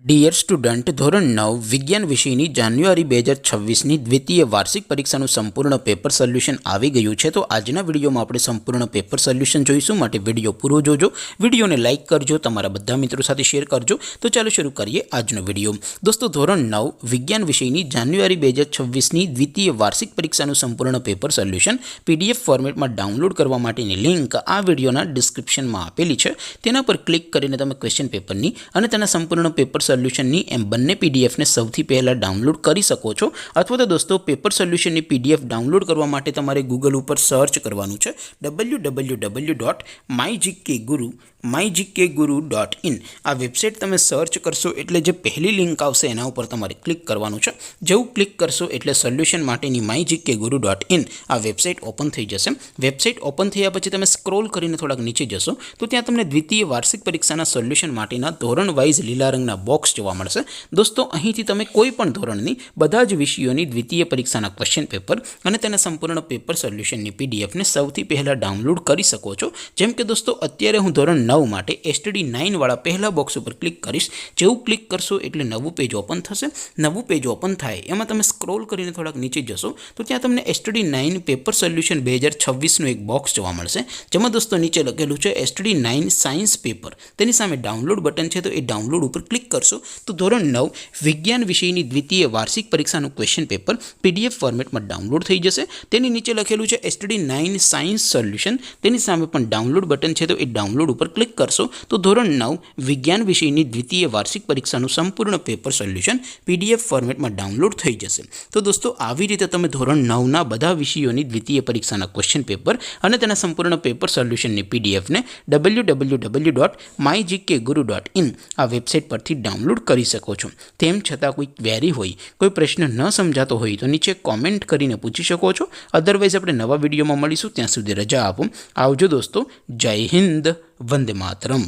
Dear student, ધોરણ 9 વિજ્ઞાન વિષયની જાન્યુઆરી 2026ની દ્વિતીય વાર્ષિક પરીક્ષાનું સંપૂર્ણ પેપર સોલ્યુશન આવી ગયું છે। તો આજના વિડીયોમાં આપણે સંપૂર્ણ પેપર સોલ્યુશન જોઈશું, માટે વિડીયો પૂરો જોજો। વિડીયોને લાઇક કરજો, તમારા બધા મિત્રો સાથે શેર કરજો। તો ચાલો શરૂ કરીએ આજનો વિડીયો। દોસ્તો, ધોરણ 9 વિજ્ઞાન વિષયની જાન્યુઆરી 2026ની દ્વિતીય વાર્ષિક પરીક્ષાનું સંપૂર્ણ પેપર સોલ્યુશન પીડીએફ ફોર્મેટમાં ડાઉનલોડ કરવા માટેની લિંક આ વિડીયોના ડિસ્ક્રિપ્શનમાં આપેલી છે। તેના પર ક્લિક કરીને તમે ક્વેશ્ચન પેપરની અને તેના સંપૂર્ણ પેપર સોલ્યુશનની એમ બંને પીડીએફને સૌથી પહેલાં ડાઉનલોડ કરી શકો છો। અથવા તો દોસ્તો, પેપર સોલ્યુશનની પીડીએફ ડાઉનલોડ કરવા માટે તમારે ગૂગલ ઉપર સર્ચ કરવાનું છે www.mygkguru.in। આ વેબસાઇટ તમે સર્ચ કરશો એટલે જે પહેલી લિંક આવશે એના ઉપર તમારે ક્લિક કરવાનું છે। જેવું ક્લિક કરશો એટલે સોલ્યુશન માટેની mygkguru.in આ વેબસાઇટ ઓપન થઈ જશે। વેબસાઇટ ઓપન થયા પછી તમે સ્ક્રોલ કરીને થોડાક નીચે જશો તો ત્યાં તમને દ્વિતીય વાર્ષિક પરીક્ષાના સોલ્યુશન માટેના ધોરણ વાઇઝ લીલા રંગના બોક્સ જોવા મળશે। દોસ્તો, અહીંથી તમે કોઈ પણ ધોરણની બધા જ વિષયોની દ્વિતીય પરીક્ષાના ક્વેશ્ચન પેપર અને તેના સંપૂર્ણ પેપર સોલ્યુશનની પીડીએફને સૌથી પહેલાં ડાઉનલોડ કરી શકો છો। જેમ કે દોસ્તો, અત્યારે હું ધોરણ 9 માટે STD9 વાળા પહેલા બોક્સ ઉપર ક્લિક કરીશ। જેવું ક્લિક કરશો એટલે નવું પેજ ઓપન થશે। નવું પેજ ઓપન થાય એમાં તમે સ્ક્રોલ કરીને થોડાક નીચે જશો તો ત્યાં તમને STD9 પેપર સોલ્યુશન 2026નું એક બોક્સ જોવા મળશે, જેમાં દોસ્તો નીચે લખેલું છે STD9 સાયન્સ પેપર। તેની સામે ડાઉનલોડ બટન છે, તો એ ડાઉનલોડ ઉપર ક્લિક કરશો તો ધોરણ 9 વિજ્ઞાન વિષયની દ્વિતીય વાર્ષિક પરીક્ષાનું ક્વેશ્ચન પેપર પીડીએફ ફોર્મેટમાં ડાઉનલોડ થઈ જશે। તેની નીચે લખેલું છે STD9 સાયન્સ સોલ્યુશન, તેની સામે પણ ડાઉનલોડ બટન છે, તો એ ડાઉનલોડ ઉપર ક્લિક કરશો તો ધોરણ 9 વિજ્ઞાન વિષયની દ્વિતીય વાર્ષિક પરીક્ષાનું સંપૂર્ણ પેપર સોલ્યુશન પીડીએફ ફોર્મેટમાં ડાઉનલોડ થઈ જશે। તો દોસ્તો, આવી રીતે તમે ધોરણ 9ના બધા વિષયોની દ્વિતીય પરીક્ષાના ક્વેશ્ચન પેપર અને તેના સંપૂર્ણ પેપર સોલ્યુશનની પીડીએફને www.mygkguru.in આ વેબસાઇટ પરથી ડાઉનલોડ કરી શકો છો। તેમ છતાં કોઈ ક્વેરી હોય, કોઈ પ્રશ્ન ન સમજાતો હોય તો નીચે કોમેન્ટ કરીને પૂછી શકો છો। અદરવાઇઝ આપણે નવા વિડીયોમાં મળીશું, ત્યાં સુધી રજા આપો। આવજો દોસ્તો, જય હિન્દ, વંદે માતરમ।